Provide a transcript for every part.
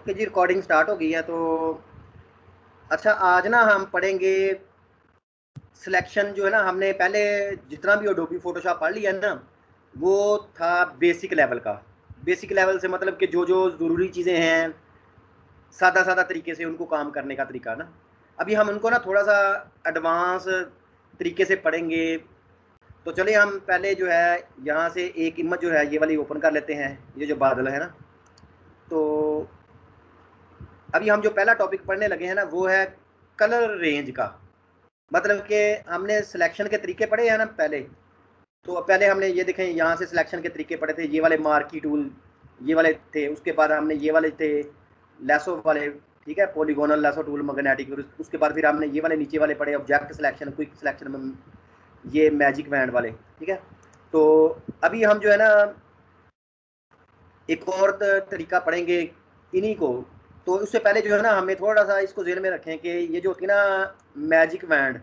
Okay जी, recording start हो गई है। तो अच्छा, आज ना हम पढ़ेंगे सिलेक्शन। जो है ना, हमने पहले जितना भी एडोबी फोटोशॉप पढ़ लिया है ना, वो था बेसिक लेवल का। बेसिक लेवल से मतलब कि जो जो ज़रूरी चीज़ें हैं, सादा सादा तरीके से उनको काम करने का तरीका ना। अभी हम उनको ना थोड़ा सा एडवांस तरीके से पढ़ेंगे। तो चलिए हम पहले जो है यहाँ से एक इमेज जो है ये वाली ओपन कर लेते हैं, ये जो बादल है ना। तो अभी हम जो पहला टॉपिक पढ़ने लगे हैं ना, वो है कलर रेंज का। मतलब कि हमने सिलेक्शन के तरीके पढ़े हैं ना पहले। तो पहले हमने ये देखें, यहाँ से सिलेक्शन के तरीके पढ़े थे, ये वाले मार्की टूल ये वाले थे। उसके बाद हमने ये वाले थे लेसो वाले, ठीक है, पॉलीगोनल लेसो टूल, मैग्नेटिक। उसके बाद फिर हमने ये वाले नीचे वाले पढ़े, ऑब्जेक्ट सिलेक्शन, क्विक सिलेक्शन में ये मैजिक बैंड वाले, ठीक है। तो अभी हम जो है ना एक और तरीका पढ़ेंगे इन्हीं को। तो उससे पहले जो है ना, हमें थोड़ा सा इसको ज़हन में रखें कि ये जो होती है ना मैजिक बैंड,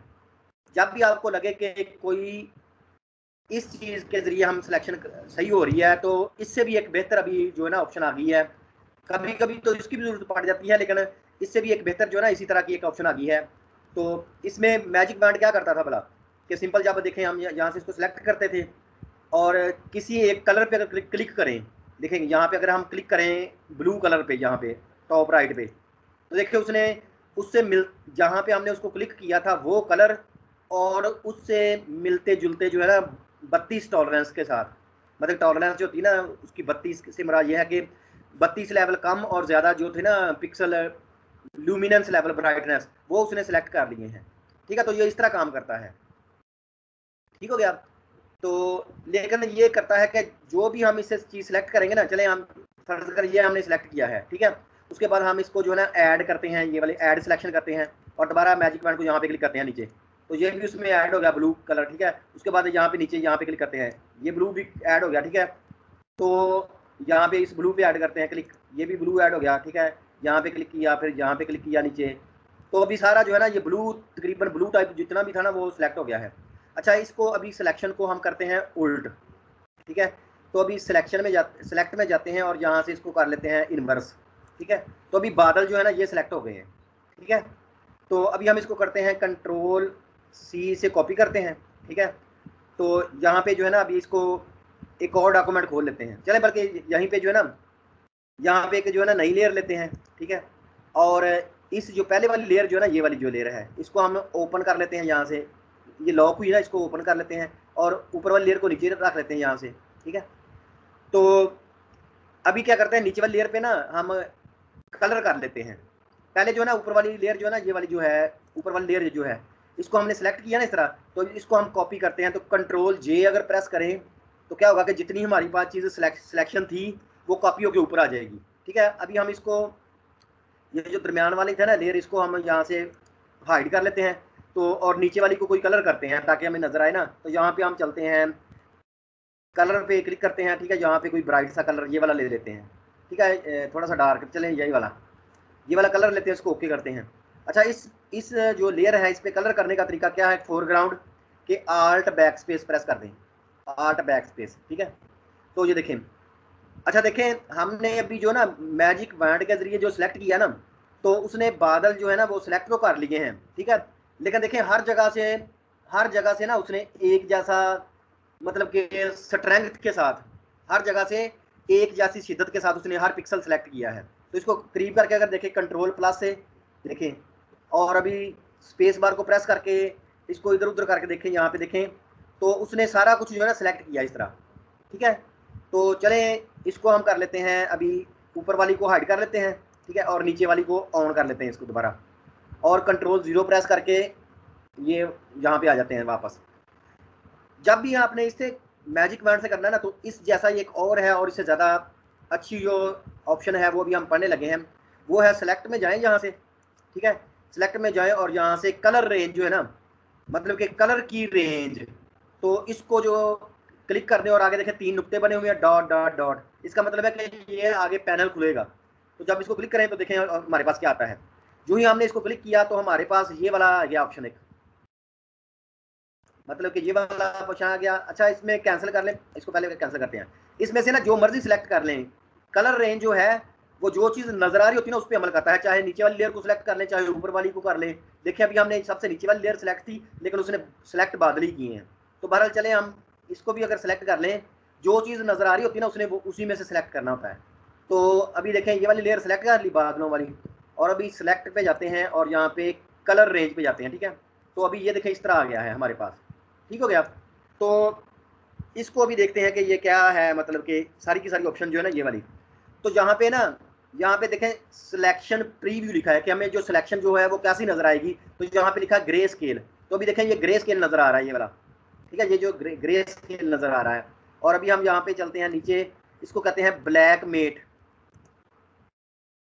जब भी आपको लगे कि कोई इस चीज़ के ज़रिए हम सिलेक्शन सही हो रही है, तो इससे भी एक बेहतर अभी जो है ना ऑप्शन आ गई है। कभी कभी तो इसकी भी ज़रूरत पड़ जाती है, लेकिन इससे भी एक बेहतर जो है ना इसी तरह की एक ऑप्शन आ गई है। तो इसमें मैजिक बैंड क्या करता था भला, कि सिंपल जब देखें हम यहाँ से इसको सिलेक्ट करते थे और किसी एक कलर पे अगर क्लिक करें, देखेंगे यहाँ पे अगर हम क्लिक करें ब्लू कलर पे, यहाँ पे टॉप राइट पे, तो देखिए उसने उससे मिल जहाँ पे हमने उसको क्लिक किया था वो कलर, और उससे मिलते जुलते जो है ना 32 टॉलरेंस के साथ। मतलब टॉलरेंस जो थी ना उसकी 32 से मेरा यह है कि 32 लेवल कम और ज़्यादा जो थे ना पिक्सल लूमिनेंस लेवल ब्राइटनेस, वो उसने सेलेक्ट कर लिए हैं। ठीक है, तो ये इस तरह काम करता है। ठीक हो गया। तो लेकिन ये करता है कि जो भी हम इससे चीज़ सेलेक्ट करेंगे ना, चले हम फर्ज कर ये हमने सेलेक्ट किया है, ठीक है। उसके बाद हम इसको जो है ना ऐड करते हैं, ये वाले ऐड सिलेक्शन करते हैं और दोबारा मैजिक बैंड को यहाँ पे क्लिक करते हैं नीचे, तो ये भी उसमें ऐड हो गया ब्लू कलर, ठीक है। उसके बाद यहाँ पे नीचे यहाँ पे क्लिक करते हैं, ये ब्लू भी ऐड हो गया, ठीक है। तो यहाँ पे इस ब्लू पे ऐड करते हैं क्लिक, ये भी ब्लू ऐड हो गया, ठीक है। यहाँ पे क्लिक किया, फिर यहाँ पे क्लिक किया नीचे, तो अभी सारा जो है ना ये ब्लू, तकरीबन ब्लू टाइप जितना भी था ना वो सिलेक्ट हो गया है। अच्छा, इसको अभी सिलेक्शन को हम करते हैं उल्ट, ठीक है। तो अभी सिलेक्शन में सिलेक्ट में जाते हैं और यहाँ से इसको कर लेते हैं इनवर्स, ठीक है। तो अभी बादल जो है ना ये सिलेक्ट हो गए हैं, ठीक है। तो अभी हम इसको करते हैं कंट्रोल सी से कॉपी करते हैं, ठीक है। तो यहाँ पे जो है ना अभी इसको एक और डॉक्यूमेंट खोल लेते हैं, चले बल्कि यहीं पे जो है ना यहाँ पे एक जो है ना नई लेयर लेते हैं, ठीक है। और इस जो पहले वाली लेयर जो है ना, ये वाली जो लेयर है, इसको हम ओपन कर लेते हैं यहाँ से। ये लॉक हुई ना, इसको ओपन कर लेते हैं और ऊपर वाली लेयर को नीचे रख लेते हैं यहाँ से, ठीक है। तो अभी क्या करते हैं, नीचे वाली लेयर पे ना हम कलर कर लेते हैं। पहले जो है ना ऊपर वाली लेयर जो है ना, ये वाली जो है ऊपर वाली लेयर जो है, इसको हमने सेलेक्ट किया ना इस तरह, तो इसको हम कॉपी करते हैं। तो कंट्रोल जे अगर प्रेस करें तो क्या होगा कि जितनी हमारी पास चीज़ सिलेक्शन थी वो कॉपी होकर ऊपर आ जाएगी, ठीक है। अभी हम इसको ये जो दरमियान वाली था ना लेयर, इसको हम यहाँ से हाइड कर लेते हैं। तो और नीचे वाली को कोई कलर करते हैं ताकि हमें नजर आए ना। तो यहाँ पे हम चलते हैं, कलर पे क्लिक करते हैं, ठीक है। यहाँ पे कोई ब्राइट सा कलर ये वाला ले लेते हैं, ठीक है। थोड़ा सा डार्क, चले यही वाला, ये वाला कलर लेते हैं, इसको ओके करते हैं। अच्छा, इस जो लेयर है इस पे कलर करने का तरीका क्या है, फोरग्राउंड के आल्ट बैक स्पेस प्रेस कर दें, आल्ट बैक स्पेस, ठीक है। तो ये देखें, अच्छा देखें, हमने अभी जो ना मैजिक बैंड के जरिए जो सिलेक्ट किया ना, तो उसने बादल जो है ना वो सिलेक्ट तो कर लिए हैं, ठीक है। लेकिन देखें हर जगह से ना उसने एक जैसा, मतलब कि स्ट्रेंथ के साथ, हर जगह से एक जैसी शिद्दत के साथ उसने हर पिक्सल सेलेक्ट किया है। तो इसको करीब करके अगर देखें कंट्रोल प्लस से देखें, और अभी स्पेस बार को प्रेस करके इसको इधर उधर करके देखें, यहाँ पे देखें, तो उसने सारा कुछ जो है ना सेलेक्ट किया इस तरह, ठीक है। तो चलें इसको हम कर लेते हैं, अभी ऊपर वाली को हाइड कर लेते हैं, ठीक है, और नीचे वाली को ऑन कर लेते हैं इसको दोबारा, और कंट्रोल जीरो प्रेस करके ये यहाँ पे आ जाते हैं वापस। जब भी आपने इससे मैजिक बैंड से करना है ना, तो इस जैसा एक और है और इससे ज़्यादा अच्छी जो ऑप्शन है वो भी हम पढ़ने लगे हैं। वो है सेलेक्ट में जाएं यहाँ से, ठीक है। सेलेक्ट में जाएं और यहाँ से कलर रेंज जो है ना, मतलब कि कलर की रेंज, तो इसको जो क्लिक करने और आगे देखें 3 नुक्ते बने हुए हैं, डॉट डॉट डॉट, इसका मतलब है कि ये आगे पैनल खुलेगा। तो जब इसको क्लिक करें तो देखें हमारे पास क्या आता है। जो ही हमने इसको क्लिक किया तो हमारे पास ये वाला आ गया ऑप्शन एक, मतलब कि ये वाला ऑप्शन आ गया। अच्छा, इसमें कैंसिल कर लें, इसको पहले कैंसिल करते हैं। इसमें से ना जो मर्जी सिलेक्ट कर लें, कलर रेंज जो है वो जो चीज़ नजर आ रही होती है ना उस पर अमल करता है, चाहे नीचे वाली लेयर को सिलेक्ट कर ले चाहे ऊपर वाली को कर ले। देखिए अभी हमने सबसे नीचे वाली लेयर सिलेक्ट थी लेकिन उसने सिलेक्ट बादल ही किए हैं। तो बहरहाल चले हम इसको भी अगर सिलेक्ट कर लें, जो चीज़ नजर आ रही होती है ना उसने वो उसी में से सिलेक्ट करना होता है। तो अभी देखें ये वाली लेयर सेलेक्ट कर ली बादलों वाली, और अभी सिलेक्ट पे जाते हैं और यहाँ पे कलर रेंज पे जाते हैं। ठीक है, तो अभी ये देखें इस तरह आ गया है हमारे पास। ठीक हो गया। तो इसको अभी देखते हैं कि ये क्या है, मतलब कि सारी की सारी ऑप्शन जो है ना ये वाली। तो यहाँ पे ना, यहाँ पे देखें सिलेक्शन प्रीव्यू लिखा है कि हमें जो सिलेक्शन जो है वो कैसी नजर आएगी। तो यहाँ पे लिखा है ग्रे स्केल, तो अभी देखें ये ग्रे स्केल नजर आ रहा है ये वाला। ठीक है, ये जो ग्रे स्केल नजर आ रहा है। और अभी हम यहाँ पे चलते हैं नीचे, इसको कहते हैं ब्लैक मेट।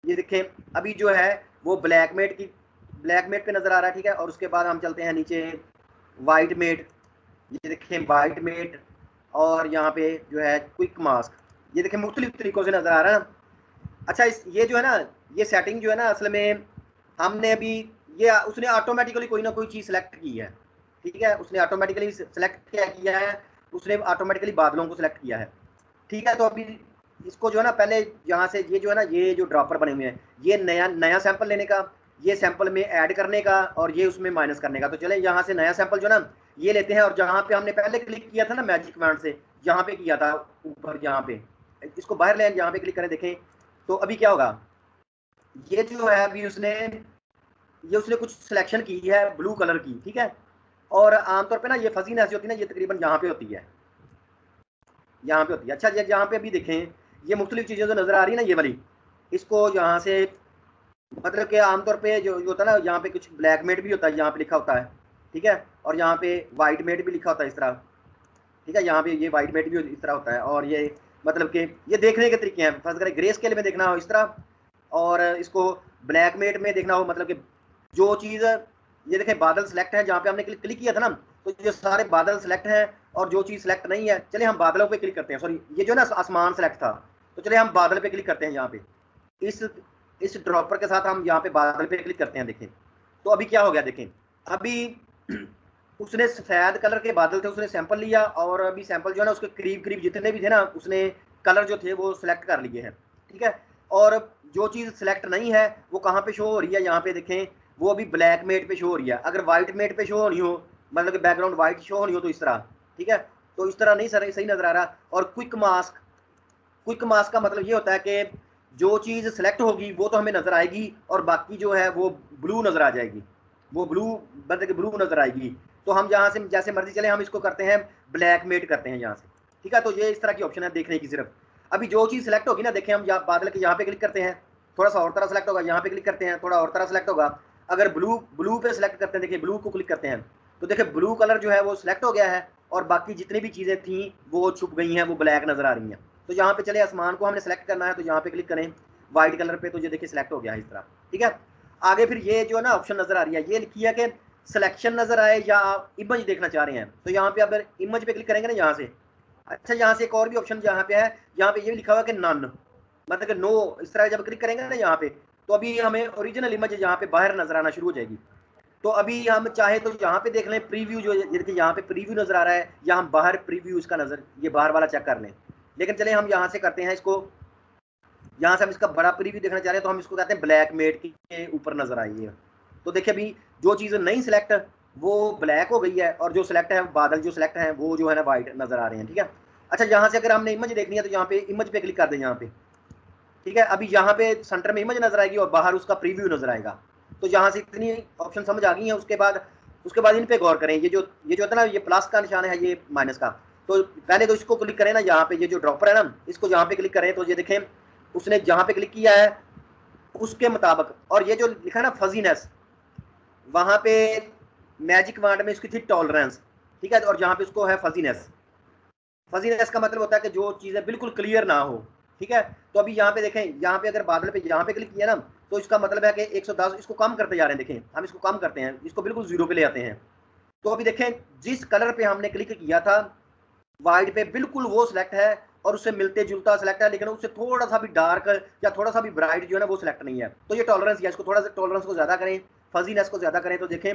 ये देखें अभी जो है वो ब्लैक मेट पे नजर आ रहा है। ठीक है, और उसके बाद हम चलते हैं नीचे वाइट मेट। ये देखें वाइट मेट, और यहाँ पे जो है क्विक मास्क। ये देखें मुख्तलिफ तरीकों से नजर आ रहा है ना। अच्छा ये जो है ना, ये सेटिंग जो है ना असल में हमने अभी, ये उसने ऑटोमेटिकली कोई ना कोई चीज़ सेलेक्ट की है। ठीक है, उसने ऑटोमेटिकली सेलेक्ट क्या किया है, उसने ऑटोमेटिकली बादलों को सिलेक्ट किया है। ठीक है, तो अभी इसको जो है ना पहले यहाँ से ये जो है ना, ये जो ड्रॉपर बने हुए हैं, ये नया नया सैंपल लेने का, ये सैंपल में ऐड करने का, और ये उसमें माइनस करने का। तो चले यहाँ से नया सैंपल जो है ना ये लेते हैं, और जहाँ पे हमने पहले क्लिक किया था ना मैजिक वैंड से, यहाँ पे किया था ऊपर, यहाँ पे इसको बाहर ले, यहाँ पे क्लिक करें। देखें तो अभी क्या होगा, ये जो है अभी उसने, ये उसने कुछ सिलेक्शन की है ब्लू कलर की। ठीक है, और आमतौर पे ना ये फजीनेस होती है ना, ये तकरीबन यहाँ पे होती है, यहाँ पे होती है। अच्छा ये यहाँ पे अभी देखें, ये मुख्तलिफ चीज़ें जो नज़र आ रही है ना ये वाली, इसको यहाँ से, मतलब कि आमतौर पे जो होता है ना, यहाँ पे कुछ ब्लैक मेट भी होता है, यहाँ पे लिखा होता है। ठीक है, और यहाँ पे वाइट मेट भी लिखा होता है इस तरह। ठीक है, यहाँ पे ये वाइट मेट भी इस तरह होता है। और ये मतलब कि ये देखने के तरीके हैं, फर्ज करें ग्रे स्केल में देखना हो इस तरह, और इसको ब्लैक मेट में देखना हो, मतलब कि जो चीज़, ये देखें बादल सेलेक्ट है, जहाँ पे हमने क्लिक किया था ना, तो ये सारे बादल सेलेक्ट हैं, और जो चीज़ सेलेक्ट नहीं है, चले हम बादलों पे क्लिक करते हैं। सॉरी, ये जो ना आसमान सेलेक्ट था, तो चले हम बादल पे क्लिक करते हैं। यहाँ पे इस ड्रॉपर के साथ हम यहाँ पे बादल पे क्लिक करते हैं। देखें तो अभी क्या हो गया, देखें अभी उसने सफेद कलर के बादल थे, उसने सैंपल लिया, और अभी सैंपल जो है ना उसके करीब करीब जितने भी थे ना, उसने कलर जो थे वो सिलेक्ट कर लिए हैं। ठीक है, और जो चीज़ सिलेक्ट नहीं है वो कहाँ पे शो हो रही है, यहाँ पे देखें वो अभी ब्लैक मेट पे शो हो रही है। अगर वाइट मेट पे शो होनी हो, मतलब कि बैकग्राउंड वाइट शो होनी हो, तो इस तरह। ठीक है, तो इस तरह नहीं सर सही नजर आ रहा। और क्विक मास्क का मतलब ये होता है कि जो चीज़ सेलेक्ट होगी वो तो हमें नजर आएगी, और बाकी जो है वो ब्लू नजर आ जाएगी, वो ब्लू, मतलब कि ब्लू नजर आएगी। तो हम यहाँ से जैसे मर्जी चले, हम इसको करते हैं ब्लैक मेट करते हैं यहाँ से। ठीक है, तो ये इस तरह की ऑप्शन है देखने की सिर्फ। अभी जो चीज़ सेलेक्ट होगी ना, देखें हम बादल के यहाँ पे क्लिक करते हैं, थोड़ा सा और तरह सेलेक्ट होगा, यहाँ पे क्लिक करते हैं, थोड़ा और तरह सेलेक्ट होगा। अगर ब्लू पे सेलेक्ट करते हैं, देखिए ब्लू को क्लिक करते हैं, तो देखिए ब्लू कलर जो है वो सिलेक्ट हो गया है, और बाकी जितनी भी चीज़ें थी वो छुप गई हैं, वो ब्लैक नजर आ रही हैं। तो यहाँ पे चले आसमान को हमने सेलेक्ट करना है, तो यहाँ पे क्लिक करें व्हाइट कलर पे, तो ये देखिए सिलेक्ट हो गया है इस तरह। ठीक है, आगे फिर ये जो है ना ऑप्शन नजर आ रही है, ये लिखी है कि सिलेक्शन नजर आए या इमेज देखना चाह रहे हैं। तो यहाँ पे अगर इमेज पे क्लिक करेंगे ना यहाँ से, अच्छा यहाँ से एक और भी ऑप्शन यहाँ पे है, यहाँ पे ये भी लिखा हुआ है कि नन, मतलब कि नो। इस तरह जब क्लिक करेंगे ना यहाँ पे, तो अभी हमें ओरिजिनल इमेज यहाँ पे बाहर नजर आना शुरू हो जाएगी। तो अभी हम चाहे तो यहाँ पे देख लें प्रीव्यू, जो जैसे यहाँ पे प्रीव्यू नजर आ रहा है, या हम बाहर प्रीव्यू इसका नजर, ये बाहर वाला चेक कर लें। लेकिन चले हम यहाँ से करते हैं इसको, यहाँ से हम इसका बड़ा प्रीव्यू देखना चाह रहे हैं, तो हम इसको कहते हैं ब्लैक मेट के ऊपर नजर आई है। तो देखिए अभी जो चीज़ नहीं सिलेक्ट वो ब्लैक हो गई है, और जो सिलेक्ट है बादल जो सिलेक्ट है वो जो है ना वाइट नजर आ रहे हैं। ठीक है, अच्छा यहाँ से अगर हमने इमेज देखनी है, तो यहाँ पे इमेज पे क्लिक कर दें यहाँ पे। ठीक है, अभी यहाँ पे सेंटर में इमेज नजर आएगी और बाहर उसका प्रीव्यू नजर आएगा। तो यहाँ से इतनी ऑप्शन समझ आ गई है। उसके बाद इन पे गौर करें, ये जो होता है ना, ये प्लस का निशान है, ये माइनस का। तो पहले तो इसको क्लिक करें ना, यहाँ पे ये जो ड्रॉपर है ना, इसको यहाँ पे क्लिक करें, तो ये देखें उसने जहाँ पे क्लिक किया है उसके मुताबिक, और ये जो लिखा है ना फजीनेस, वहाँ पे मैजिक वांड में इसकी थी टॉलरेंस। ठीक है, और जहाँ पे उसको है फजीनेस। फजीनेस का मतलब होता है कि जो चीज़ें बिल्कुल क्लियर ना हो। ठीक है, तो अभी यहाँ पे देखें, यहाँ पे अगर बादल पे यहाँ पे क्लिक किया ना, तो इसका मतलब है कि 110, इसको कम करते जा रहे हैं। देखें हम इसको कम करते हैं, इसको बिल्कुल जीरो पे ले आते हैं। तो अभी देखें जिस कलर पे हमने क्लिक किया था वाइट पे, बिल्कुल वो सिलेक्ट है, और उससे मिलते जुलता सिलेक्ट है, लेकिन उससे थोड़ा सा भी डार्क या थोड़ा सा भी ब्राइट जो है ना वो सिलेक्ट नहीं है। तो ये टॉलरेंस है, इसको थोड़ा सा टॉलरेंस को ज्यादा करें, फजीनेस को ज्यादा करें। तो देखें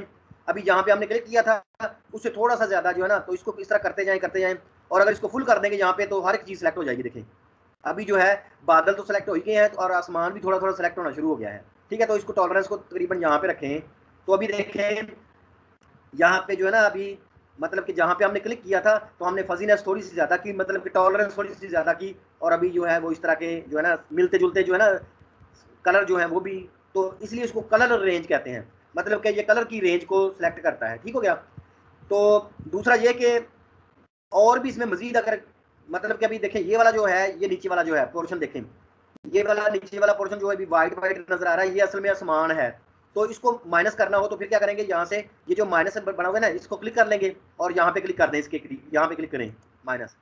अभी यहाँ पे हमने क्लिक किया था, उससे थोड़ा सा ज्यादा जो है ना, तो इसको इस तरह करते जाएं। और अगर इसको फुल कर देंगे यहाँ पे, तो हर एक चीज सिलेक्ट हो जाएगी। देखें अभी जो है बादल तो सेलेक्ट हो ही गए हैं और आसमान भी थोड़ा थोड़ा सेलेक्ट होना शुरू हो गया है। ठीक है, तो इसको टॉलरेंस को तकरीबन यहाँ पे रखें। तो अभी देखें यहाँ पे जो है ना, अभी मतलब कि जहाँ पे हमने क्लिक किया था तो हमने फजीनेस थोड़ी सी ज़्यादा की, मतलब कि टॉलरेंस थोड़ी सी ज़्यादा की, और अभी जो है वो इस तरह के जो है ना मिलते जुलते जो है ना कलर जो है वो भी, तो इसलिए इसको कलर रेंज कहते हैं, मतलब कि ये कलर की रेंज को सिलेक्ट करता है। ठीक हो गया। तो दूसरा ये कि और भी इसमें मजीद अगर मतलब कि अभी देखें ये वाला जो है, ये नीचे वाला जो है पोर्शन देखें, ये वाला नीचे वाला पोर्शन जो है अभी वाइट वाइट नजर आ रहा है, ये असल में आसमान है। तो इसको माइनस करना हो तो फिर क्या करेंगे, यहाँ से ये जो माइनस बना हुआ है ना, इसको क्लिक कर लेंगे और यहाँ पे क्लिक कर दें, इसके यहाँ पे क्लिक करें माइनस।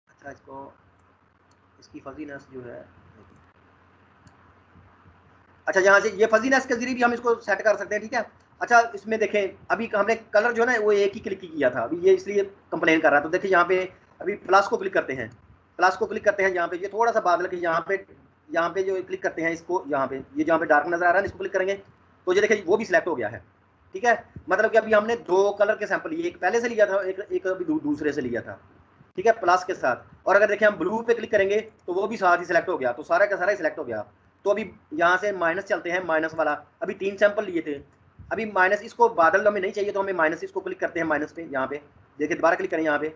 अच्छा, इसको इसकी फजीनेस जो है, अच्छा यहाँ से ये फजीनेस के जरिए भी हम इसको सेट कर सकते हैं। ठीक है। अच्छा इसमें देखें अभी हमने कलर जो है ना वो एक ही क्लिक किया था, अभी ये इसलिए कंप्लेन कर रहा है। तो देखिए यहाँ पे अभी प्लस को क्लिक करते हैं, प्लस को क्लिक करते हैं, यहाँ पे ये थोड़ा सा बादल के यहाँ पे जो क्लिक करते हैं इसको, यहाँ पे ये जहाँ पे डार्क नजर आ रहा है इसको क्लिक करेंगे तो ये देखिए वो भी सिलेक्ट हो गया है। ठीक है, मतलब कि अभी हमने दो कलर के सैंपल लिए, एक पहले से लिया था, एक अभी दूसरे से लिया था। ठीक है, प्लस के साथ। और अगर देखिए हम ब्लू पे क्लिक करेंगे तो वो भी साथ ही सिलेक्ट हो गया, तो सारा का सारा ही सिलेक्ट हो गया। तो अभी यहाँ से माइनस चलते हैं, माइनस वाला अभी 3 सैंपल लिए थे, अभी माइनस इसको बादल हमें नहीं चाहिए तो हमें माइनस इसको क्लिक करते हैं, माइनस पे यहाँ पे देखिए दोबारा क्लिक करें यहाँ पे,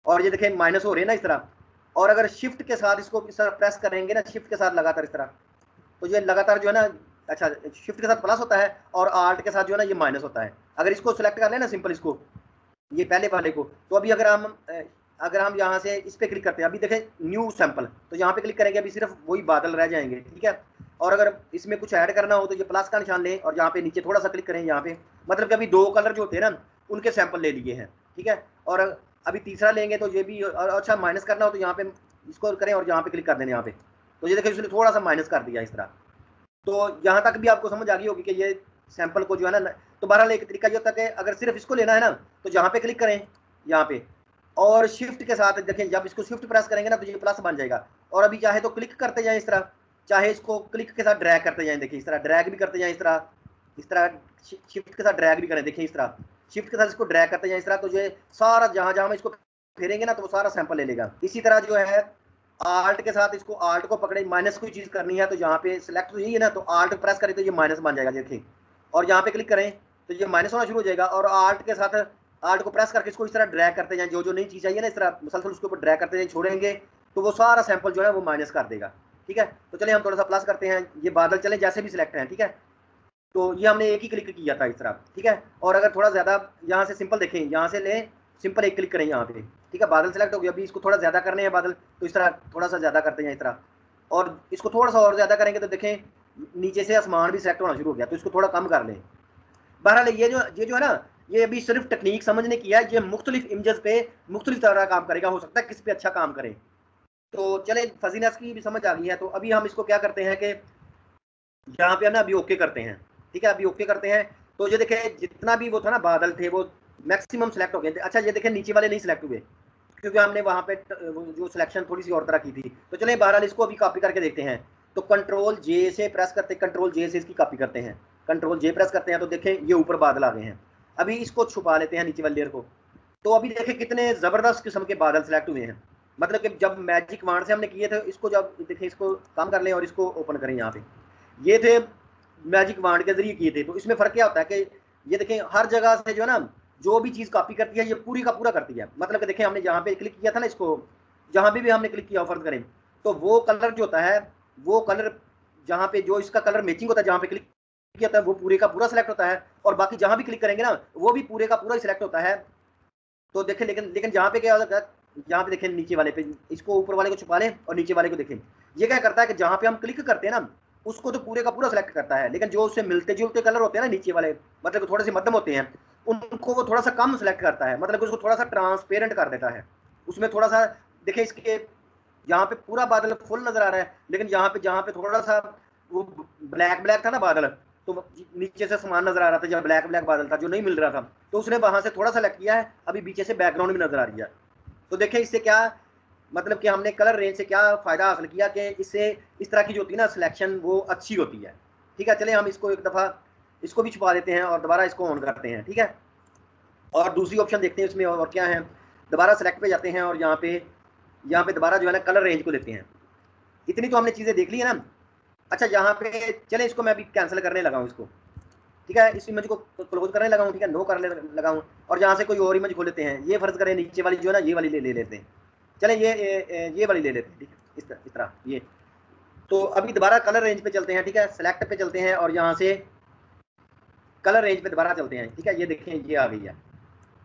और ये देखें माइनस हो रहे हैं ना इस तरह। और अगर शिफ्ट के साथ इसको इस तरह प्रेस करेंगे ना, शिफ्ट के साथ लगातार इस तरह, तो ये लगातार जो है ना, अच्छा शिफ्ट के साथ प्लस होता है और आल्ट के साथ जो है ना ये माइनस होता है। अगर इसको सिलेक्ट कर लें ना सिंपल इसको, ये पहले वाले को, तो अभी अगर हम यहाँ से इस पे क्लिक करते हैं, अभी देखें न्यू सैंपल, तो यहाँ पे क्लिक करेंगे अभी सिर्फ वही बादल रह जाएंगे। ठीक है, और अगर इसमें कुछ ऐड करना हो तो ये प्लस का निशान लें और यहाँ पे नीचे थोड़ा सा क्लिक करें यहाँ पे, मतलब कि अभी दो कलर जो होते हैं ना उनके सैंपल ले लिए हैं। ठीक है, और अभी तीसरा लेंगे तो ये भी, और अच्छा माइनस करना हो तो यहाँ पे इसको करें और यहाँ पे क्लिक कर दें यहाँ पे, तो ये देखिए उसने थोड़ा सा माइनस कर दिया इस तरह। तो यहाँ तक भी आपको समझ आ गई होगी कि ये सैंपल को जो है ना, तो बहरहाल एक तरीका ये होता है कि अगर सिर्फ इसको लेना है ना तो यहाँ पे क्लिक करें यहाँ पे, और शिफ्ट के साथ देखें जब इसको शिफ्ट प्रेस करेंगे ना तो ये प्लस बन जाएगा। और अभी चाहे तो क्लिक करते जाएं इस तरह, चाहे इसको क्लिक के साथ ड्रैग करते जाएं, देखिए इस तरह ड्रैग भी करते जाएं, इस तरह शिफ्ट के साथ ड्रैग भी करें, देखिए इस तरह शिफ्ट के साथ इसको ड्रैग करते जाएं इस तरह, तो ये सारा जहां जहां हम इसको फेरेंगे ना तो वो सारा सैंपल ले लेगा। इसी तरह जो है आल्ट के साथ इसको आल्ट को पकड़े, माइनस कोई चीज करनी है तो यहाँ पे सिलेक्ट तो यही है ना, तो आल्ट प्रेस करें तो ये माइनस बन जाएगा देखिए, और यहाँ पे क्लिक करें तो ये माइनस होना शुरू हो जाएगा। और आल्ट के साथ आल्ट को प्रेस करके इसको इस तरह ड्रैग करते जाएं, जो जो नई चीज चाहिए ना इस तरह मुसलसल उसके ऊपर ड्रैग करते जाएं, छोड़ेंगे तो वो सारा सैंपल जो है वो माइनस कर देगा। ठीक है, तो चलिए हम थोड़ा सा प्लस करते हैं, ये बादल चले जैसे भी सिलेक्ट हैं। ठीक है, तो ये हमने एक ही क्लिक किया था इस तरह। ठीक है, और अगर थोड़ा ज़्यादा यहाँ से सिंपल देखें, यहाँ से लें सिंपल एक क्लिक करें यहाँ पे। ठीक है, बादल सेलेक्ट हो गया, अभी इसको थोड़ा ज़्यादा करने हैं बादल, तो इस तरह थोड़ा सा ज़्यादा करते हैं इस तरह, और इसको थोड़ा सा और ज़्यादा करेंगे तो देखें नीचे से आसमान भी सेलेक्ट होना शुरू हो गया, तो इसको थोड़ा कम कर लें। बहरहाल ये जो है ना, ये अभी सिर्फ टेक्निक समझने की है, ये मुख्तलिफ इमेजेस पे मुख्तलिफ तरह काम करेगा, हो सकता है किस पे अच्छा काम करे। तो चले फजीनेस की भी समझ आ गई है, तो अभी हम इसको क्या करते हैं कि यहाँ पे ना अभी ओके करते हैं। ठीक है, अभी ओके करते हैं, तो ये देखें जितना भी वो था ना बादल थे वो मैक्सिमम सेलेक्ट हो गए थे। अच्छा ये देखें नीचे वाले नहीं सिलेक्ट हुए क्योंकि हमने वहाँ पे जो सिलेक्शन थोड़ी सी और तरह की थी। तो चले बहरहाल इसको अभी कॉपी करके देखते हैं। तो कंट्रोल जे से प्रेस करते, कंट्रोल जे से इसकी कॉपी करते हैं, कंट्रोल जे प्रेस करते हैं तो देखें ये ऊपर बादल आ गए हैं। अभी इसको छुपा लेते हैं नीचे वाली लेयर को, तो अभी देखें कितने ज़बरदस्त किस्म के बादल सेलेक्ट हुए हैं। मतलब कि जब मैजिक वांड से हमने किए थे, इसको जब देखें इसको कम कर लें और इसको ओपन करें, यहाँ पे ये थे मैजिक वांड के जरिए किए थे। तो इसमें फर्क क्या होता है कि ये देखें हर जगह से जो है ना जो भी चीज़ कॉपी करती है ये पूरी का पूरा करती है। मतलब कि देखें हमने जहाँ पे क्लिक किया था ना, इसको जहाँ भी हमने क्लिक किया फर्ज करें, तो वो कलर जो होता है, वो कलर जहाँ पे जो इसका कलर मैचिंग होता है, जहाँ पे क्लिक किया होता है वो पूरे का पूरा सिलेक्ट होता है, और बाकी जहाँ भी क्लिक करेंगे ना वो भी पूरे का पूरा ही सिलेक्ट होता है। तो देखें लेकिन लेकिन जहाँ पे क्या होता है, यहाँ पे देखें नीचे वाले पे, इसको ऊपर वाले को छुपा लें और नीचे वाले को देखें, ये क्या करता है कि जहाँ पे हम क्लिक करते हैं ना उसको तो पूरे का पूरा सिलेक्ट करता है, लेकिन जो उससे मिलते जुलते कलर होते हैं ना नीचे वाले, मतलब थोड़े से मध्यम होते हैं, उनको वो थोड़ा सा कम सिलेक्ट करता है, मतलब उसको थोड़ा सा ट्रांसपेरेंट कर देता है। उसमें थोड़ा सा देखें इसके यहाँ पे पूरा बादल फुल नजर आ रहा है, लेकिन यहाँ पे जहाँ पे थोड़ा सा वो ब्लैक ब्लैक था ना बादल, तो नीचे से समान नजर आ रहा था, जब ब्लैक ब्लैक बादल था जो नहीं मिल रहा था, तो उसने वहां से थोड़ा सा सेलेक्ट किया है, अभी पीछे से बैकग्राउंड भी नजर आ रही है। तो देखें इससे क्या मतलब कि हमने कलर रेंज से क्या फायदा हासिल किया कि इससे इस तरह की जो होती है ना सिलेक्शन वो अच्छी होती है। ठीक है, चले हम इसको एक दफ़ा इसको भी छुपा देते हैं और दोबारा इसको ऑन करते हैं। ठीक है, और दूसरी ऑप्शन देखते हैं इसमें और क्या है। दोबारा सेलेक्ट पे जाते हैं और यहाँ पे दोबारा जो है ना कलर रेंज को लेते हैं। इतनी तो हमने चीज़ें देख ली है ना। अच्छा यहाँ पे चले इसको मैं अभी कैंसिल करने लगा हूँ इसको, ठीक है, इस इमेज को क्लोज करने लगा हूँ, ठीक है, नो करने लगा हूँ और यहाँ से कोई और इमेज खोल लेते हैं। ये फर्ज करें नीचे वाली जो है ना ये वाली ले लेते हैं, चलें ये वाली ले लेते हैं, ठीक है, इस तरह ये। तो अभी दोबारा कलर रेंज पे चलते हैं, ठीक है, सेलेक्ट पे चलते हैं और यहाँ से कलर रेंज पे दोबारा चलते हैं, ठीक है, ये देखें ये आ गई है।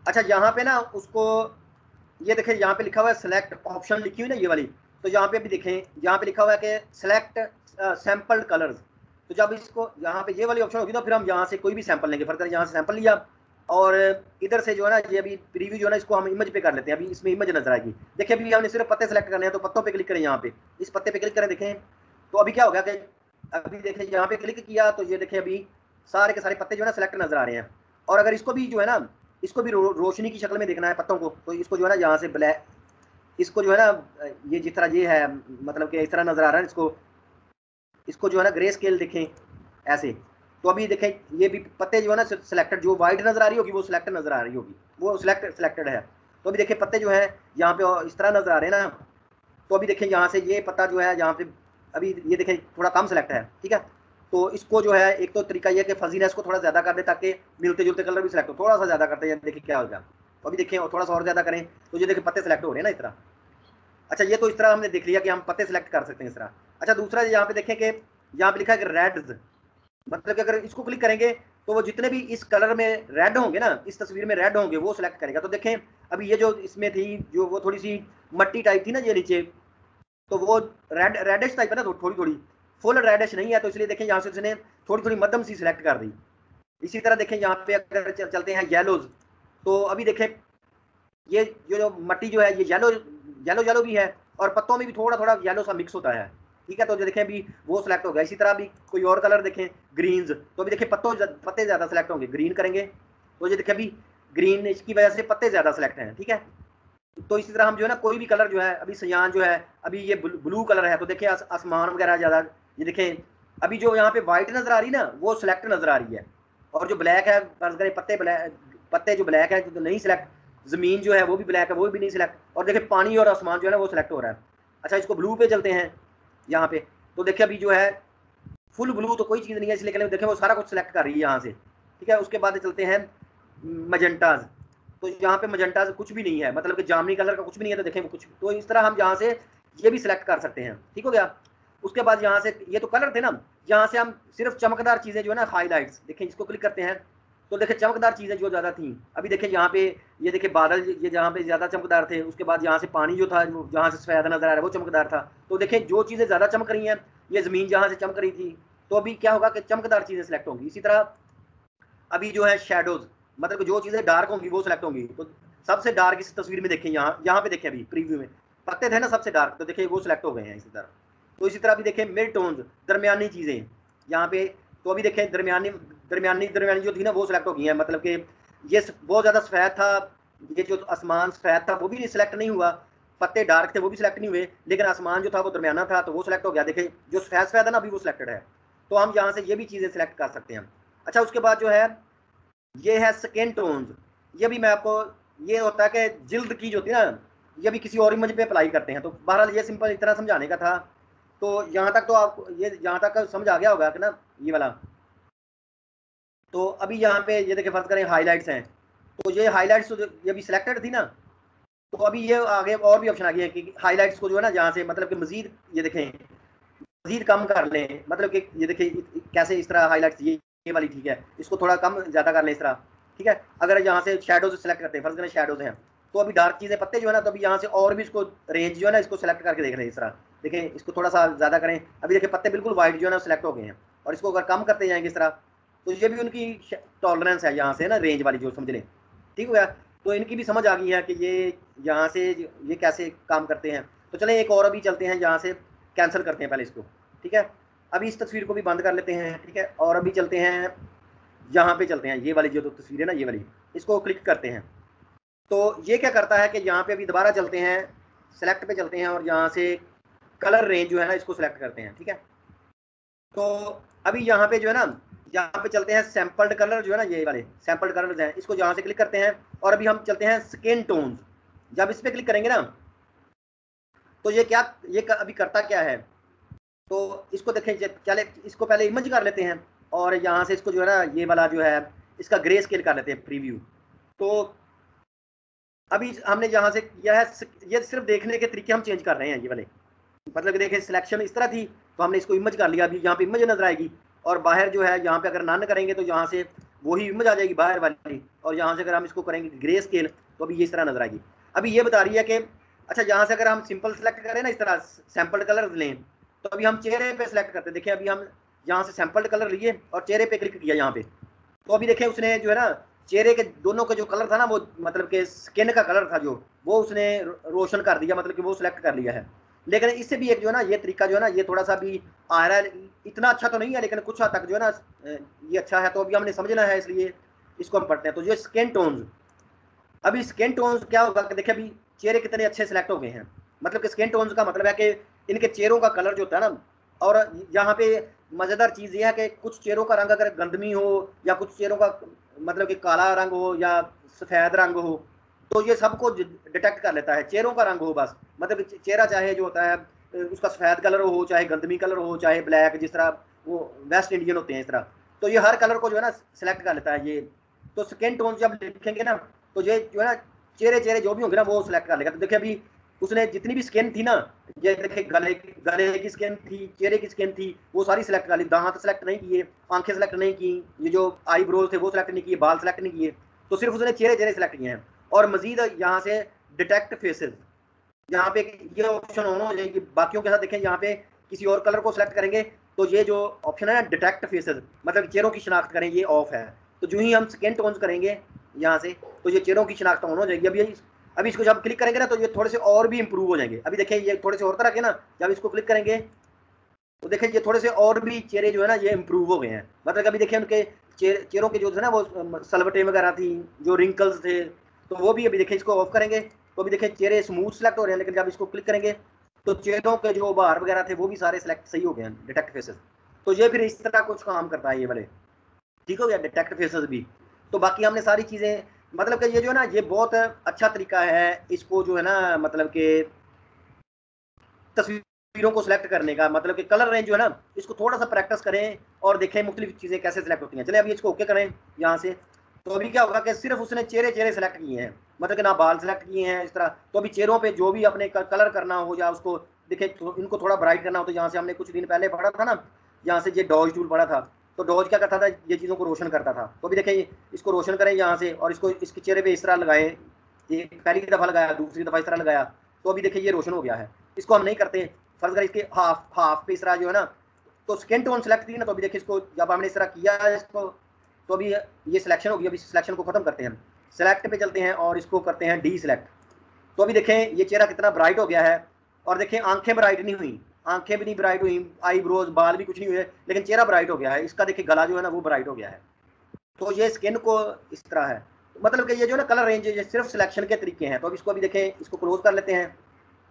अच्छा यहाँ पे ना उसको ये देखें यहाँ पे लिखा हुआ है सेलेक्ट ऑप्शन लिखी हुई ना ये वाली, तो यहाँ पे भी देखें यहाँ पे लिखा हुआ है कि सेलेक्ट सैम्पल्ड कलर्स। तो जब इसको यहाँ पे ये वाली ऑप्शन होगी तो फिर हम यहाँ से कोई भी सैंपल लेंगे, फर्क यहाँ से सैंपल लिया और इधर से जो है ना ये अभी प्रीव्यू जो है ना इसको हम इमेज पे कर लेते हैं। अभी इसमें इमेज नजर आएगी, देखिए अभी हमने सिर्फ पत्ते सेलेक्ट करने हैं तो पत्तों पे क्लिक करें, यहाँ पे इस पत्ते पे क्लिक करें, देखें तो अभी क्या होगा कि अभी देखें यहाँ पे क्लिक किया तो ये देखें अभी सारे के सारे पत्ते जो है ना सिलेक्ट नजर आ रहे हैं। और अगर इसको भी जो है ना इसको भी रोशनी की शक्ल में देखना है पत्तों को, तो इसको जो है ना यहाँ से ब्लैक, इसको जो है ना ये जिस तरह ये है मतलब कि इस तरह नजर आ रहा है, इसको जो है ना ग्रे स्केल देखें ऐसे। तो अभी देखें ये भी पत्ते जो है ना सिलेक्टेड, जो व्हाइट नजर आ रही होगी वो सिलेक्ट नजर आ रही होगी, वो सिलेक्टेड है। तो अभी देखिए पत्ते जो है यहाँ पे इस तरह नजर आ रहे हैं ना। तो अभी देखें यहाँ से ये पत्ता जो है यहाँ पे अभी ये देखें थोड़ा कम सिलेक्ट है, ठीक है। तो इसको जो है एक तो तरीका ये कि फजीनेस को थोड़ा ज्यादा कर दे ताकि मिलते जुलते कलर भी सिलेक्ट हो, थोड़ा सा ज्यादा करते हैं, देखिए क्या होगा। तो अभी देखें थोड़ा सा और ज्यादा करें तो ये देखिए पत्ते सिलेक्ट हो रहे हैं ना इस तरह। अच्छा ये तो इस तरह हमने देख लिया कि हम पत्ते सिलेक्ट कर सकते हैं इस तरह। अच्छा दूसरा यहाँ पे देखें कि यहाँ पे लिखा है कि रेड्स, मतलब कि अगर इसको क्लिक करेंगे तो वो जितने भी इस कलर में रेड होंगे ना, इस तस्वीर में रेड होंगे वो सिलेक्ट करेगा। तो देखें अभी ये जो इसमें थी जो वो थोड़ी सी मट्टी टाइप थी ना ये नीचे, तो वो रेडिश टाइप है ना, थोड़ी थोड़ी फुल रेडिश नहीं है, तो इसलिए देखें यहाँ से उसने थोड़ी थोड़ी मध्यम सी सिलेक्ट कर दी। इसी तरह देखें यहाँ पे अगर चलते हैं येलोज, तो अभी देखें ये जो मट्टी जो है ये येलो येलो येलो भी है और पत्तों में भी थोड़ा थोड़ा येलो सा मिक्स होता है, ठीक है। तो जो देखें अभी वो सिलेक्ट हो गया। इसी तरह भी कोई और कलर देखें ग्रीन्स, तो अभी देखें पत्ते ज़्यादा सिलेक्ट होंगे, ग्रीन करेंगे तो ये देखें अभी ग्रीन, इसकी वजह से पत्ते ज़्यादा सिलेक्ट हैं, ठीक है। तो इसी तरह हम जो है ना कोई भी कलर जो है अभी सयान जो है अभी ये ब्लू कलर है, तो देखिए आसमान वगैरह ज़्यादा, ये देखें अभी जो यहाँ पे व्हाइट नज़र आ रही ना वो सिलेक्ट नज़र आ रही है, और जो ब्लैक है पत्ते जो ब्लैक है जो नहीं सिलेक्ट, ज़मीन जो है वो भी ब्लैक है वो भी नहीं सिलेक्ट, और देखिए पानी और आसमान जो है ना वो सिलेक्ट हो रहा है। अच्छा इसको ब्लू पे चलते हैं यहाँ पे, तो देखिए अभी जो है फुल ब्लू तो कोई चीज़ नहीं है, इसलिए देखें वो सारा कुछ सिलेक्ट कर रही है यहाँ से, ठीक है। उसके बाद चलते हैं मजेंटाज, तो यहाँ पे मजेंटाज कुछ भी नहीं है, मतलब कि जामनी कलर का कुछ भी नहीं है, तो देखें वो कुछ, तो इस तरह हम यहाँ से ये भी सिलेक्ट कर सकते हैं, ठीक हो गया। उसके बाद यहाँ से ये तो कलर थे ना, यहाँ से हम सिर्फ चमकदार चीज़ें जो है ना हाईलाइट्स, देखें इसको क्लिक करते हैं तो देखें चमकदार चीज़ें जो ज़्यादा थी, अभी देखें यहाँ पे ये देखें बादल ये जहाँ पे ज़्यादा चमकदार थे, उसके बाद यहाँ से पानी जो था जहाँ से सफ़ेद नज़र आ रहा है वो चमकदार था। तो देखें जो चीज़ें ज़्यादा चमक रही हैं, ये ज़मीन जहाँ से चमक रही थी, तो अभी क्या होगा कि चमकदार चीज़ें सिलेक्ट होंगी। इसी तरह अभी जो है शेडोज, मतलब जो चीज़ें डार्क होंगी वो सिलेक्ट होंगी। तो सबसे डार्क इस तस्वीर में देखें, यहाँ पे देखें अभी प्रीव्यू में पत्ते थे ना सबसे डार्क, तो देखिए वो सिलेक्ट हो गए हैं इसी तरह। तो इसी तरह भी देखें मिड टोन्स, दरमियानी चीज़ें यहाँ पे, तो अभी देखें दरमियानी जो थी ना वो सिलेक्ट हो गई है, मतलब कि ये बहुत ज़्यादा सफ़ेद था, ये जो आसमान सफ़ेद था वो भी सिलेक्ट नहीं हुआ, पत्ते डार्क थे वो भी सिलेक्ट नहीं हुए, लेकिन आसमान जो था वो दरमियाना था तो वो सिलेक्ट हो गया। देखें जो सफ़ेद है ना अभी वो सिलेक्टेड है, तो हम यहाँ से ये भी चीज़ें सिलेक्ट कर सकते हैं। अच्छा उसके बाद जो है ये है स्किन टोन्स, ये भी मैं आपको, ये होता है कि जिल्द की जो होती है ना ये भी किसी और इमेज पे अप्लाई करते हैं। तो बहरहाल ये सिंपल इतना समझाने का था, तो यहाँ तक तो आपको ये यहाँ तक समझ आ गया होगा कि ना ये वाला। तो अभी यहाँ पे ये देखिए फर्ज करें हाईलाइट्स हैं, तो ये हाईलाइट्स तो ये भी सिलेक्टेड थी ना, तो अभी ये आगे और भी ऑप्शन आ गया है कि हाईलाइट्स को जो है ना यहाँ से मतलब कि मजीद ये देखें मजीद कम कर लें, मतलब कि ये देखिए कैसे इस तरह हाईलाइट्स ये वाली ठीक है, इसको थोड़ा कम ज़्यादा कर लें इस तरह, ठीक है। अगर यहाँ से शेडोज सेलेक्ट करते हैं, फर्ज करें शेडोज हैं, तो अभी डार्क चीज़ें पत्ते जो है ना, तो अभी यहाँ से और भी इसको रेंज जो है ना इसको सेलेक्ट करके देख रहे हैं इस तरह, देखें इसको थोड़ा सा ज़्यादा करें, अभी देखिए पत्ते बिल्कुल वाइट जो है ना सिलेक्ट हो गए हैं, और इसको अगर कम करते जाएंगे इस तरह, तो ये भी उनकी टॉलरेंस है यहाँ से ना रेंज वाली जो समझ लें, ठीक हो गया। तो इनकी भी समझ आ गई है कि ये यहाँ से ये कैसे काम करते हैं। तो चलें एक और अभी चलते हैं, यहाँ से कैंसिल करते हैं पहले इसको, ठीक है। अभी इस तस्वीर को भी बंद कर लेते हैं, ठीक है, और अभी चलते हैं यहाँ पे चलते हैं, ये वाली जो तो तस्वीर है ना ये वाली, इसको क्लिक करते हैं। तो ये क्या करता है कि यहाँ पे अभी दोबारा चलते हैं, सेलेक्ट पे चलते हैं और यहाँ से कलर रेंज जो है ना इसको सेलेक्ट करते हैं, ठीक है। तो अभी यहाँ पे जो है ना यहाँ पे चलते हैं सैम्पल्ड कलर जो है ना ये वाले सैम्पल्ड कलर हैं, इसको यहाँ से क्लिक करते हैं और अभी हम चलते हैं स्किन टोन्स। जब इस पर क्लिक करेंगे ना तो ये क्या, ये अभी करता क्या है, तो इसको देखें, चले इसको पहले इमेज कर लेते हैं और यहाँ से इसको जो है ना ये वाला जो है इसका ग्रे स्केल कर लेते हैं प्रीव्यू। तो अभी हमने यहाँ से किया है, ये सिर्फ देखने के तरीके हम चेंज कर रहे हैं ये वाले, मतलब कि देखें सिलेक्शन इस तरह थी तो हमने इसको इमेज कर लिया, अभी यहाँ पे इमेज नजर आएगी और बाहर जो है यहाँ पे अगर नन करेंगे तो यहाँ से वही इमेज आ जाएगी बाहर वाली, और यहाँ से अगर हम इसको करेंगे ग्रे स्केल तो अभी ये इस तरह नजर आएगी। अभी ये बता रही है कि अच्छा यहाँ से अगर हम सिंपल सेलेक्ट करें ना, इस तरह सैंपल कलर लें, तो अभी हम चेहरे पे सिलेक्ट करते हैं। देखिए अभी हम यहाँ से सैंपल कलर लिए और चेहरे पे क्लिक किया यहाँ पे, तो अभी देखिए उसने जो है ना चेहरे के दोनों का जो कलर था ना, वो मतलब कि स्किन का कलर था जो, वो उसने रोशन कर दिया, मतलब कि वो सिलेक्ट कर लिया है। लेकिन इससे भी एक जो है ना ये तरीका जो है ना ये थोड़ा सा भी आ रहा है, इतना अच्छा तो नहीं है लेकिन कुछ हद तक जो है ना ये अच्छा है। तो अभी हमने समझना है इसलिए इसको हम पढ़ते हैं। तो ये स्किन टोन्स, अभी स्किन टोन्स क्या होगा कि देखिए अभी चेहरे कितने अच्छे सिलेक्ट हो गए हैं, मतलब कि स्किन टोन्स का मतलब है कि इनके चेहरों का कलर जो होता है ना, और यहाँ पे मजेदार चीज ये है कि कुछ चेहरों का रंग अगर गंदमी हो या कुछ चेहरों का मतलब कि काला रंग हो या सफेद रंग हो, तो ये सबको डिटेक्ट कर लेता है। चेहरों का रंग हो बस, मतलब चेहरा चाहे जो होता है उसका सफेद कलर हो, चाहे गंदमी कलर हो, चाहे ब्लैक, जिस तरह वो वेस्ट इंडियन होते हैं इस तरह, तो ये हर कलर को जो है ना सिलेक्ट कर लेता है ये। तो स्किन टोन जब लिखेंगे ना तो ये जो है ना चेहरे चेहरे जो भी होंगे ना वो सिलेक्ट कर लेगा। तो देखिए अभी उसने जितनी भी स्किन थी ना, ये देखिए गले की स्किन थी, चेहरे की स्किन थी, वो सारी सिलेक्ट कर ली, दांत सेलेक्ट नहीं किए, आंखें सेलेक्ट नहीं की, ये जो आईब्रोज थे वो सिलेक्ट नहीं किए, बाल सेलेक्ट नहीं किए, तो सिर्फ उसने चेहरे चेहरे सिलेक्ट किए हैं। और मजीद यहाँ से डिटेक्ट फेसेस, यहाँ पे ये ऑप्शन ऑन हो जाएगी, बाकियों के साथ देखें यहाँ पे किसी और कलर को सिलेक्ट करेंगे तो ये जो ऑप्शन है ना डिटेक्ट फेसेस, मतलब चेहरों की शिनाख्त करें, ये ऑफ है। तो जो ही हम स्किन टोन्स करेंगे यहाँ से तो ये चेहरों की शिनाख्त ऑन हो जाएगी। अभी इसको जब क्लिक करेंगे ना तो ये थोड़े से और भी इंप्रूव हो जाएंगे। अभी देखिए ये थोड़े से और तरह के ना, जब इसको क्लिक करेंगे तो देखिए ये थोड़े से और भी चेहरे जो है ना ये इंप्रूव हो गए हैं। मतलब कभी देखिए उनके चेहरों के जो थे ना वो सलवटें वगैरह थी, जो रिंकल्स थे, तो वो भी अभी देखिए इसको ऑफ करेंगे तो अभी देखिए चेहरे स्मूथ सेलेक्ट हो रहे हैं, लेकिन जब इसको क्लिक करेंगे तो चेहरों के जो बाहर वगैरह थे वो भी सारे सेलेक्ट सही हो गए हैं, डिटेक्ट फेसेस। तो ये फिर इस तरह कुछ काम करता है ये वाले, ठीक हो गया डिटेक्ट फेसेस भी। तो बाकी हमने सारी चीज़ें, मतलब कि ये जो है ना ये बहुत अच्छा तरीका है इसको जो है ना मतलब कि तस्वीरों को सिलेक्ट करने का, मतलब कि कलर रेंज जो है ना इसको थोड़ा सा प्रैक्टिस करें और देखें मुख्तलिफ चीज़ें कैसे सिलेक्ट होती हैं। चले अभी इसको ओके करें यहाँ से, तो अभी क्या होगा कि सिर्फ उसने चेहरे चेहरे सेलेक्ट किए हैं, मतलब कि ना बाल सेलेक्ट किए हैं इस तरह। तो अभी चेहरों पे जो भी अपने कलर करना हो या उसको देखें तो इनको थोड़ा ब्राइट करना हो, तो यहाँ से हमने कुछ दिन पहले पढ़ा था ना, यहाँ से ये डॉज टूल पढ़ा था, तो डॉज क्या करता था, ये चीज़ों को रोशन करता था। तो अभी देखें इसको रोशन करें यहाँ से और इसको इसके चेहरे पे इस तरह लगाएं, ये पहली दफ़ा लगाया, दूसरी दफ़ा इस तरह लगाया, तो अभी देखिए ये रोशन हो गया है। इसको हम नहीं करते, फर्ज कर इसके हाफ पे इस तरह जो है ना, तो स्किन टोन सेलेक्ट की ना, तो अभी देखिए इसको जब हमने इस तरह किया है इसको, तो अभी ये सिलेक्शन होगी। अभी सिलेक्शन को खत्म करते हैं, सेलेक्ट पे चलते हैं और इसको करते हैं डी सिलेक्ट। तो अभी देखें ये चेहरा कितना ब्राइट हो गया है, और देखें आंखें ब्राइट नहीं हुई, आंखें भी नहीं ब्राइट हुई, आईब्रोज बाल भी कुछ नहीं हुए, लेकिन चेहरा ब्राइट हो गया है। इसका देखिए गला जो है ना वो ब्राइट हो गया है। तो ये स्किन को इस तरह है, मतलब कि ये जो ना कलर रेंज ये सिर्फ सिलेक्शन के तरीके हैं। तो अब इसको अभी देखें, इसको क्लोज कर लेते हैं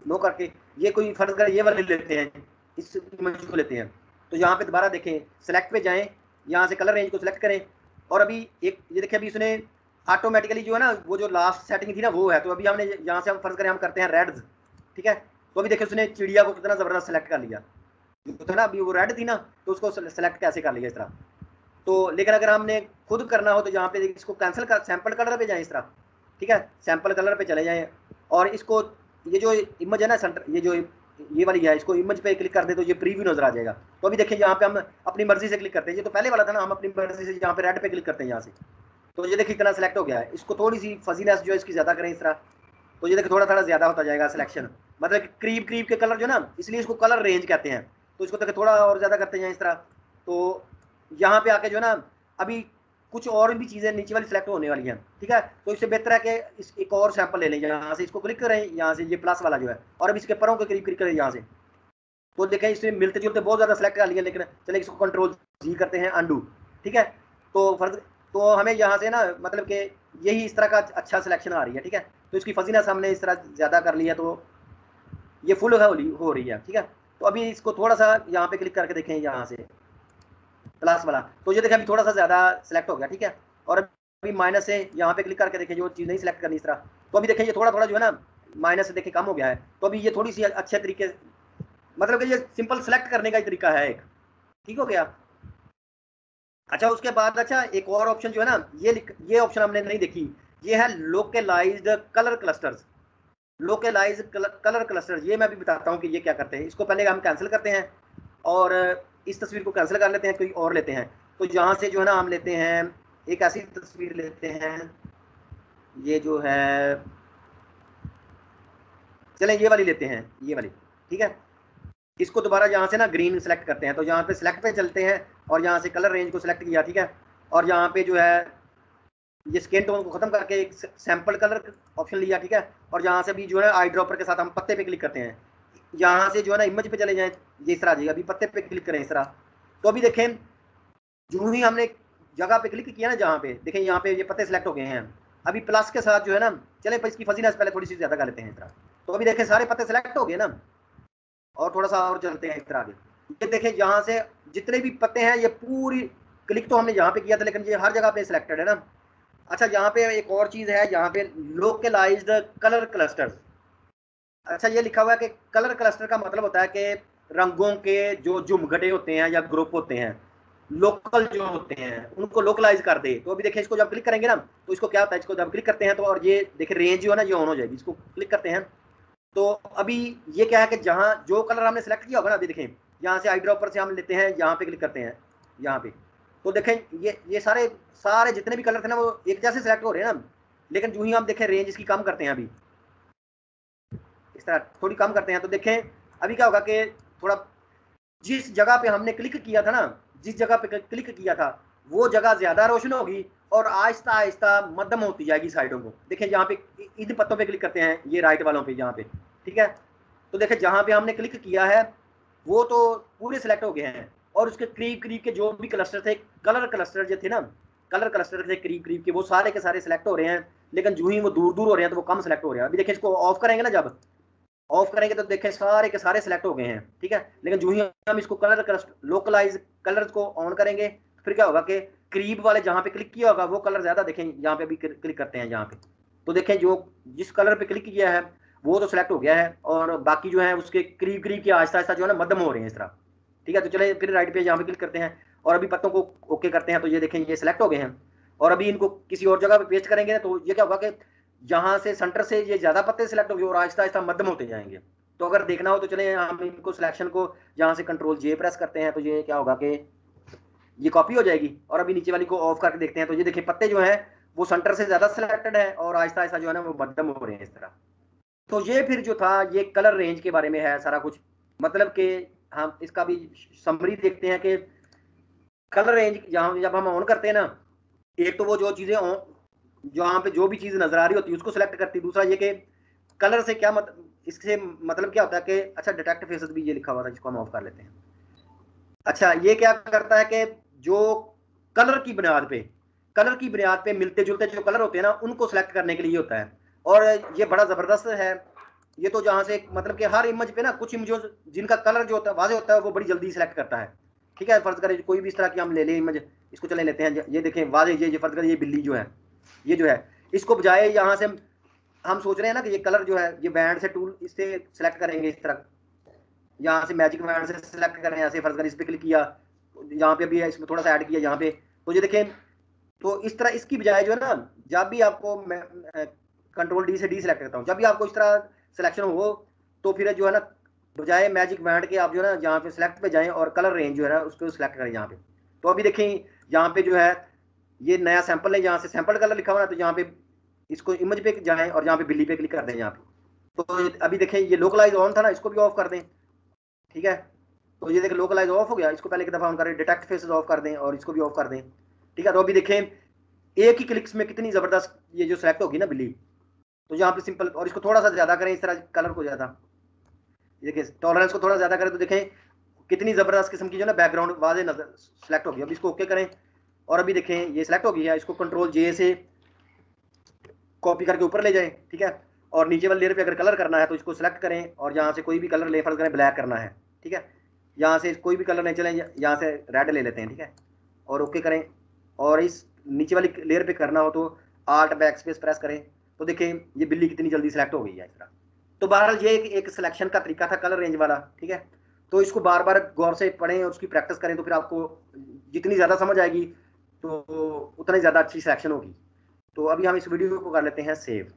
लो करके, ये कोई फर्ज कर ये वाले लेते हैं, इस इमेज को लेते हैं। तो यहाँ पे दोबारा देखें, सेलेक्ट पे जाएं, यहाँ से कलर रेंज को सिलेक्ट करें, और अभी एक ये देखें अभी उसने ऑटोमेटिकली जो है ना वो जो लास्ट सेटिंग थी ना वो है। तो अभी हमने यहाँ से हम फर्ज करें हम करते हैं रेड्स, ठीक है। तो अभी देखिए उसने चिड़िया को कितना ज़बरदस्त सेलेक्ट कर लिया, तो ना अभी वो रेड थी ना तो उसको सेलेक्ट कैसे कर लिया इस तरह। तो लेकिन अगर हमने खुद करना हो तो यहाँ पे इसको कैंसिल कर, सैंपल कलर पे जाएं इस तरह, ठीक है, सैंपल कलर पे चले जाएं और इसको ये जो इमेज है ना सेंटर, ये जो ये वाली है, इसको इमेज पे क्लिक कर दे तो ये प्रीव्यू नजर आ जाएगा। तो अभी देखिए यहाँ पे हम अपनी मर्जी से क्लिक करते हैं, ये तो पहले वाला था ना, हम अपनी मर्जी से यहाँ पे रेड पे क्लिक करते हैं यहाँ से, तो ये देखिए इतना सेलेक्ट हो गया है। इसको थोड़ी सी फजीनेस जो है इसकी ज्यादा करें इस तरह, तो ये देखिए थोड़ा थोड़ा ज्यादा होता जाएगा सिलेक्शन, मतलब करीब करीब के कलर जो ना, इसलिए इसको कलर रेंज कहते हैं। तो इसको देखिए थोड़ा और ज्यादा करते हैं इस तरह। तो यहाँ पे आके जो है ना अभी कुछ और भी चीज़ें नीचे वाली सिलेक्ट होने वाली हैं, ठीक है। तो इससे बेहतर है कि एक और सैंपल ले लें, यहाँ से इसको क्लिक करें, यहाँ से ये प्लस वाला जो है, और अब इसके परों के करीब क्लिक करें यहाँ से, तो देखें इसमें मिलते जुलते बहुत ज़्यादा सेलेक्ट कर लिए, लेकिन चलिए इसको कंट्रोल जी करते हैं अंडू, ठीक है। तो फर्ज तो हमें यहाँ से ना मतलब कि यही इस तरह का अच्छा सिलेक्शन आ रही है, ठीक है। तो इसकी फजीनेस हमने इस तरह ज़्यादा कर लिया तो ये फुल हो रही है, ठीक है। तो अभी इसको थोड़ा सा यहाँ पे क्लिक करके देखें यहाँ से प्लस वाला, तो ये देखें अभी थोड़ा सा ज़्यादा सेलेक्ट हो गया, ठीक है। और अभी माइनस से यहाँ पे क्लिक करके देखें जो चीज़ नहीं सिलेक्ट करनी इस तरह, तो अभी देखें ये थोड़ा थोड़ा जो है ना माइनस से देखें कम हो गया है। तो अभी ये थोड़ी सी अच्छे तरीके, मतलब कि ये सिंपल सेलेक्ट करने का ही तरीका है एक, ठीक हो गया। अच्छा उसके बाद अच्छा एक और ऑप्शन जो है ना, ये ऑप्शन हमने नहीं देखी, ये है localised colour clusters. Localise colour clusters, ये मैं भी बताता हूँ कि ये क्या करते हैं। इसको पहले हम कैंसिल करते हैं और इस तस्वीर को कैंसिल कर लेते हैं, कोई और लेते हैं। तो यहाँ से जो है ना हम लेते हैं एक ऐसी तस्वीर लेते हैं, ये जो है चलें ये वाली लेते हैं, ये वाली, ठीक है। इसको दोबारा यहाँ से ना ग्रीन सेलेक्ट करते हैं, तो यहाँ पे सेलेक्ट पे चलते हैं और यहाँ से कलर रेंज को सिलेक्ट किया, ठीक है। और यहाँ पे जो है ये स्किन टोन को खत्म करके एक सैंपल कलर ऑप्शन लिया, ठीक है। और यहाँ से भी जो है आई ड्रॉपर के साथ हम पत्ते पे क्लिक करते हैं, यहाँ से जो है ना इमेज पे चले जाएं, ये इस तरह आ जाएगा। अभी पत्ते पे क्लिक करें इस तरह, तो अभी देखें जो ही हमने जगह पे क्लिक किया ना, जहाँ पे देखें यहाँ पे ये पत्ते सेलेक्ट हो गए हैं। अभी प्लस के साथ जो है ना, चले इसकी फजीनेस पहले थोड़ी सी ज्यादा कर लेते हैं इस तरह। तो अभी देखें सारे पत्ते सेलेक्ट हो गए ना, और थोड़ा सा और चलते हैं इस तरह आगे। ये देखें यहाँ से जितने भी पत्ते हैं ये पूरी, क्लिक तो हमने यहाँ पे किया था लेकिन ये हर जगह पे सिलेक्टेड है ना। अच्छा यहाँ पे एक और चीज है, यहाँ पे लोकलाइज्ड कलर क्लस्टर्स। अच्छा ये लिखा हुआ है कि कलर क्लस्टर का मतलब होता है कि रंगों के जो जुमगटे होते हैं या ग्रुप होते हैं, लोकल जो होते हैं उनको लोकलाइज कर दे। तो अभी देखिए इसको जब क्लिक करेंगे ना, तो इसको क्या होता है, इसको जब क्लिक करते हैं तो और ये देखिए रेंज जो है ना ये ऑन हो जाएगी। इसको क्लिक करते हैं तो अभी ये क्या है कि जहाँ जो कलर हमने सेलेक्ट किया होगा ना, अभी देखें यहाँ से आई ड्रॉपर से हम लेते हैं, यहाँ पे क्लिक करते हैं यहाँ पे, तो देखें ये सारे सारे जितने भी कलर थे ना वो एक जैसे सेलेक्ट हो रहे हैं ना। लेकिन जो ही हम देखें रेंज इसकी कम करते हैं, अभी इस तरह थोड़ी कम करते हैं, तो देखें अभी क्या होगा कि थोड़ा जिस जगह पे हमने क्लिक किया था ना, जिस जगह पे क्लिक किया था वो जगह ज्यादा रोशन होगी और आहिस्ता आहिस्ता मध्यम होती जाएगी साइडों को। देखिए यहाँ पे इन पत्तों पे क्लिक करते हैं, ये राइट वालों पे यहाँ पे, ठीक है। तो देखिए जहाँ पे हमने क्लिक किया है वो तो पूरे सिलेक्ट हो गए हैं, और उसके करीब करीब के जो भी क्लस्टर थे, कलर क्लस्टर जो थे ना, कलर क्लस्टर थे करीब करीब के, वो सारे के सारे सिलेक्ट हो रहे हैं। लेकिन जो ही वो दूर दूर हो रहे हैं तो वो कम सिलेक्ट हो रहे हैं। अभी देखिए इसको ऑफ करेंगे ना, जब ऑफ करेंगे तो देखें सारे के सारे सिलेक्ट हो गए हैं, ठीक है। लेकिन जो ही हम इसको कलर लोकलाइज कलर्स को ऑन करेंगे फिर क्या होगा कि करीब वाले जहाँ पे क्लिक किया होगा वो कलर ज्यादा, देखें यहाँ पे भी क्लिक करते हैं यहाँ पे, तो देखें जो जिस कलर पे क्लिक किया है वो तो सिलेक्ट हो गया है, और बाकी जो है उसके करीब करीब के आहिस्ता आहिस्ता जो है ना मध्यम हो रहे हैं इस तरह, ठीक है। तो चले फिर राइट पे यहाँ पे क्लिक करते हैं और अभी पत्तों को ओके करते हैं, तो ये देखें ये सिलेक्ट हो गए हैं। और अभी इनको किसी और जगह पे पेस्ट करेंगे तो ये क्या होगा कि यहाँ से सेंटर से ये ज्यादा पत्ते सिलेक्ट होंगे और आहिस्ता आहिस्ता मध्यम होते जाएंगे। तो अगर देखना हो तो चले हम इनको सिलेक्शन को यहाँ से कंट्रोल जे प्रेस करते हैं, तो ये क्या होगा कि ये कॉपी हो जाएगी। और अभी नीचे वाली को ऑफ करके देखते हैं, तो ये देखिए पत्ते जो है वो सेंटर से ज्यादा सिलेक्टेड है और आहिस्ता आहिस्ता जो है ना वो मध्यम हो रहे हैं इस तरह। तो ये फिर जो था ये कलर रेंज के बारे में है सारा कुछ, मतलब कि हम इसका भी समरी देखते हैं कि कलर रेंज जहाँ जब हम ऑन करते हैं ना, एक तो वो जो चीजें जहाँ पे जो भी चीज नजर आ रही होती है उसको सिलेक्ट करती है। दूसरा ये कि कलर से क्या इससे मतलब क्या होता है कि अच्छा डिटेक्ट फेसेस भी ये लिखा हुआ था जिसको हम ऑफ कर लेते हैं। अच्छा ये क्या करता है कि जो कलर की बुनियाद पे मिलते जुलते जो कलर होते हैं ना उनको सिलेक्ट करने के लिए होता है। और ये बड़ा जबरदस्त है। ये तो जहाँ से मतलब कि हर इमेज पे ना कुछ इमेज जिनका कलर जो होता है वाजे होता है वो बड़ी जल्दी सिलेक्ट करता है, ठीक है। फर्ज करें कोई भी इस तरह की हम ले लें इमेज, इसको चले लेते हैं, ये देखें वाजे, ये फर्ज करें ये बिल्ली जो है, ये जो है इसको बजाय यहाँ से हम सोच रहे हैं ना कि ये कलर जो है ये बैंड से टूल इससे सिलेक्ट करेंगे इस तरह, यहाँ से मैजिक बैंड से सिलेक्ट करें, यहाँ से फर्ज करें इस पर क्लिक किया, यहाँ पे भी है इसमें थोड़ा सा ऐड किया यहाँ पे, तो ये देखें। तो इस तरह इसकी बजाय जो है ना, जब भी आपको मैं कंट्रोल डी से डी सेलेक्ट करता हूँ, जब भी आपको इस तरह सिलेक्शन हो तो फिर जो है ना बजाय मैजिक बैंड के आप जो है ना यहाँ पे सिलेक्ट पे जाएं और कलर रेंज जो है ना उसको सिलेक्ट करें यहाँ पे। तो अभी देखें यहाँ पे जो है ये नया सैंपल है, यहाँ से सैंपल कलर लिखा हुआ है, तो यहाँ पे इसको इमेज पे जाएं और यहाँ पे बिल्ली पे क्लिक कर दें यहाँ पे। तो अभी देखें ये लोकलाइज ऑन था ना, इसको भी ऑफ कर दें, ठीक है। तो ये देखें लोकलाइज ऑफ हो गया, इसको पहले एक दफा ऑन करें, डिटेक्ट फेसेस ऑफ कर दें और इसको भी ऑफ कर दें, ठीक है। तो अभी देखें एक ही क्लिक्स में कितनी जबरदस्त ये जो सेलेक्ट होगी ना बिल्ली। तो यहाँ पे सिंपल, और इसको थोड़ा सा ज्यादा करें इस तरह कलर को ज्यादा, देखिए टॉलरेंस को थोड़ा ज्यादा करें तो देखें कितनी जबरदस्त किस्म की जो ना बैकग्राउंड वाजे नजर सेलेक्ट होगी। अब इसको ओके करें और अभी देखें ये सिलेक्ट हो गई है, इसको कंट्रोल जे से कॉपी करके ऊपर ले जाएं, ठीक है। और नीचे वाले लेयर पे अगर कलर करना है तो इसको सिलेक्ट करें और यहाँ से कोई भी कलर ले, फर्ज करें ब्लैक करना है, ठीक है। यहाँ से कोई भी कलर नहीं, चलें यहाँ से रेड ले लेते हैं, ठीक है। और ओके करें, और इस नीचे वाली लेयर पे करना हो तो आल्ट बैक स्पेस प्रेस करें तो देखिए ये बिल्ली कितनी जल्दी सिलेक्ट हो गई है इस तरह। तो बहरहाल ये एक सिलेक्शन का तरीका था कलर रेंज वाला, ठीक है। तो इसको बार बार गौर से पढ़ें और उसकी प्रैक्टिस करें, तो फिर आपको जितनी ज़्यादा समझ आएगी तो उतनी ज़्यादा अच्छी सिलेक्शन होगी। तो अभी हम इस वीडियो को कर लेते हैं सेव।